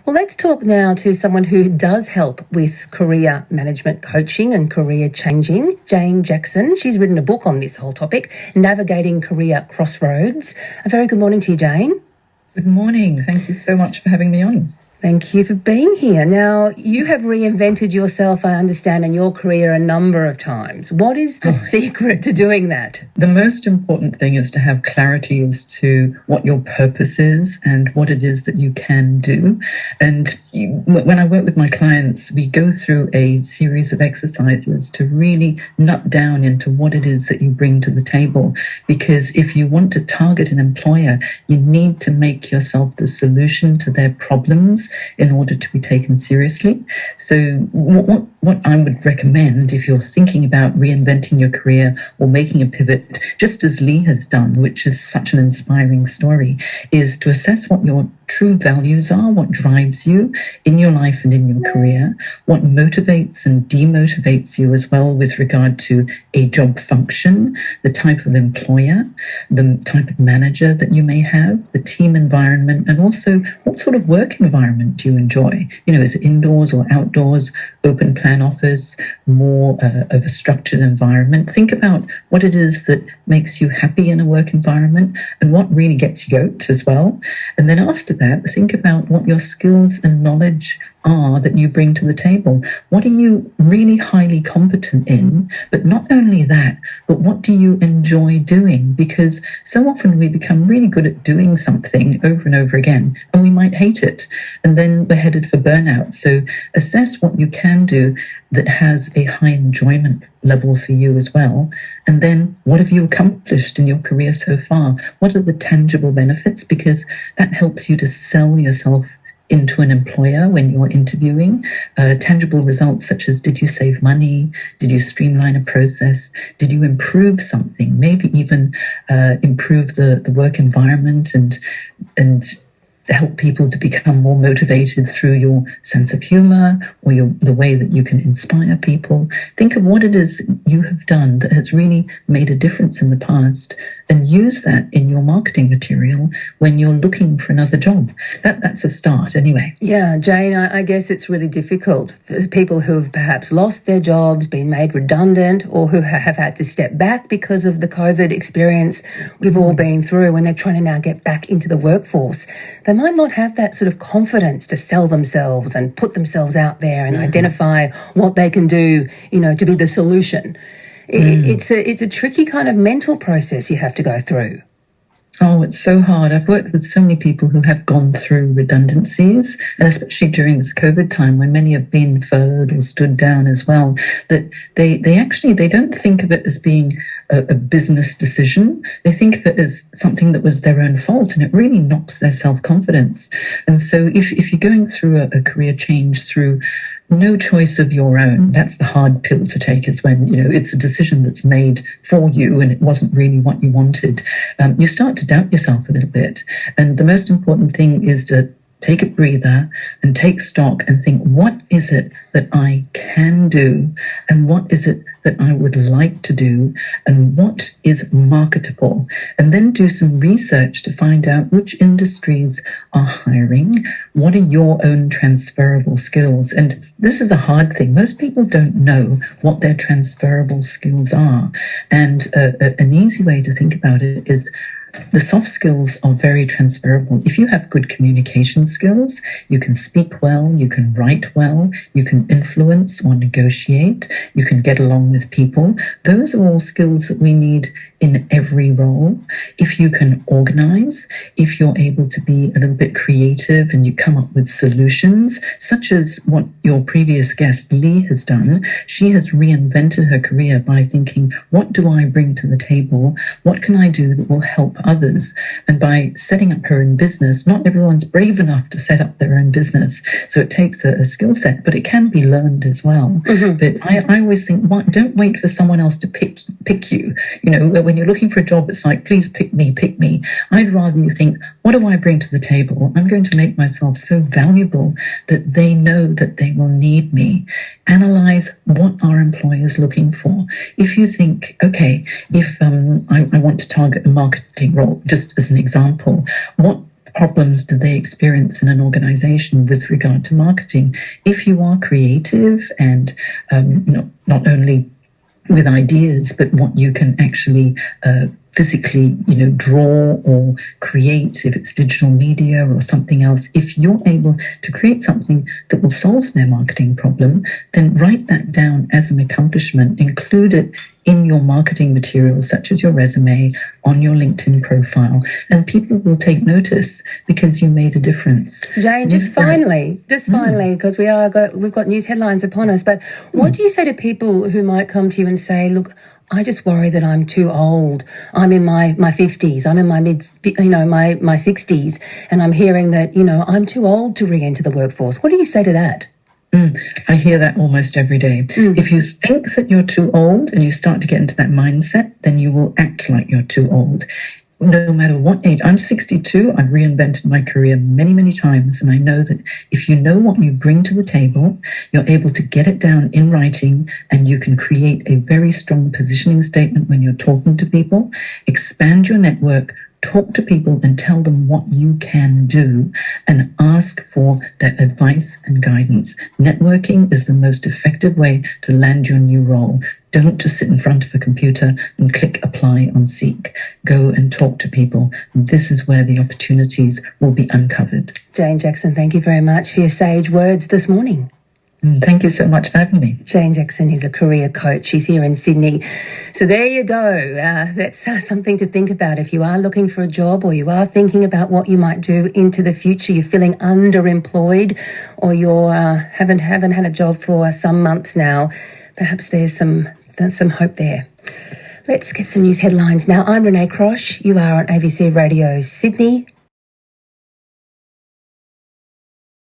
Well, let's talk now to someone who does help with career management coaching and career changing, Jane Jackson. She's written a book on this whole topic, Navigating Career Crossroads. A very good morning to you, Jane. Good morning. Thank you so much for having me on. Thank you for being here. Now, you have reinvented yourself, I understand, in your career a number of times. What is the secret to doing that? The most important thing is to have clarity as to what your purpose is and what it is that you can do. And when I work with my clients, we go through a series of exercises to really nut down into what it is that you bring to the table. Because if you want to target an employer, you need to make yourself the solution to their problems in order to be taken seriously. So what I would recommend if you're thinking about reinventing your career or making a pivot, just as Lee has done, which is such an inspiring story, is to assess what your true values are, what drives you in your life and in your career, what motivates and demotivates you as well with regard to a job function, the type of employer, the type of manager that you may have, the team environment, and also what sort of work environment do you enjoy? Is it indoors or outdoors, open plan office, more of a structured environment? Think about what it is that makes you happy in a work environment and what really gets yoked as well. And then after that, think about what your skills and knowledge are that you bring to the table. What are you really highly competent in? But not only that, but what do you enjoy doing? Because so often we become really good at doing something over and over again, and we might hate it. And then we're headed for burnout. So assess what you can do that has a high enjoyment level for you as well. And then what have you accomplished in your career so far? What are the tangible benefits? Because that helps you to sell yourself into an employer when you're interviewing. Tangible results such as, did you save money? Did you streamline a process? Did you improve something? Maybe even improve the work environment and help people to become more motivated through your sense of humor or the way that you can inspire people. Think of what it is that you have done that has really made a difference in the past and use that in your marketing material when you're looking for another job. That's a start anyway. Yeah, Jane, I guess it's really difficult for people who have perhaps lost their jobs, been made redundant, or who have had to step back because of the COVID experience we've all been through when they're trying to now get back into the workforce. They might not have that sort of confidence to sell themselves and put themselves out there and identify what they can do, to be the solution. It's a tricky kind of mental process you have to go through. Oh, it's so hard. I've worked with so many people who have gone through redundancies, and especially during this COVID time when many have been furloughed or stood down as well, that they don't think of it as being a business decision. They think of it as something that was their own fault, and it really knocks their self-confidence. And so if you're going through a career change through no choice of your own, that's the hard pill to take, is when, it's a decision that's made for you and it wasn't really what you wanted. You start to doubt yourself a little bit. And the most important thing is to take a breather and take stock and think, what is it that I can do? And what is it that I would like to do? And what is marketable? And then do some research to find out which industries are hiring. What are your own transferable skills? And this is the hard thing. Most people don't know what their transferable skills are. And an easy way to think about it is the soft skills are very transferable. If you have good communication skills, you can speak well, you can write well, you can influence or negotiate, you can get along with people. Those are all skills that we need in every role. If you can organize, if you're able to be a little bit creative and you come up with solutions, such as what your previous guest Lee has done. She has reinvented her career by thinking, what do I bring to the table? What can I do that will help others? And by setting up her own business, not everyone's brave enough to set up their own business. So it takes a skill set, but it can be learned as well. Mm-hmm. But I always think, don't wait for someone else to pick you. When you're looking for a job, it's like, please pick me. I'd rather you think, what do I bring to the table? I'm going to make myself so valuable that they know that they will need me. Analyze what are employers looking for. If you think, okay, if I want to target a marketing role, just as an example, what problems do they experience in an organization with regard to marketing? If you are creative and not only with ideas, but what you can actually physically, draw or create, if it's digital media or something else, if you're able to create something that will solve their marketing problem, then write that down as an accomplishment, include it in your marketing materials, such as your resume, on your LinkedIn profile, and people will take notice because you made a difference. Jane, just finally, because we've got news headlines upon us, but what do you say to people who might come to you and say, look, I just worry that I'm too old. I'm in my 50s. I'm in my my 60s, and I'm hearing that, I'm too old to re-enter the workforce. What do you say to that? I hear that almost every day. If you think that you're too old and you start to get into that mindset, then you will act like you're too old. No matter what age. I'm 62. I've reinvented my career many, many times. And I know that if you know what you bring to the table, you're able to get it down in writing, and you can create a very strong positioning statement when you're talking to people, expand your network, talk to people and tell them what you can do, and ask for their advice and guidance. Networking is the most effective way to land your new role. Don't just sit in front of a computer and click apply on Seek. Go and talk to people. This is where the opportunities will be uncovered. Jane Jackson, thank you very much for your sage words this morning. Thank you so much for having me. Jane Jackson is a career coach. She's here in Sydney. So there you go. That's something to think about. If you are looking for a job, or you are thinking about what you might do into the future, you're feeling underemployed, or you haven't had a job for some months now, perhaps there's some hope there. Let's get some news headlines now. I'm Renee Krosch. You are on ABC Radio Sydney.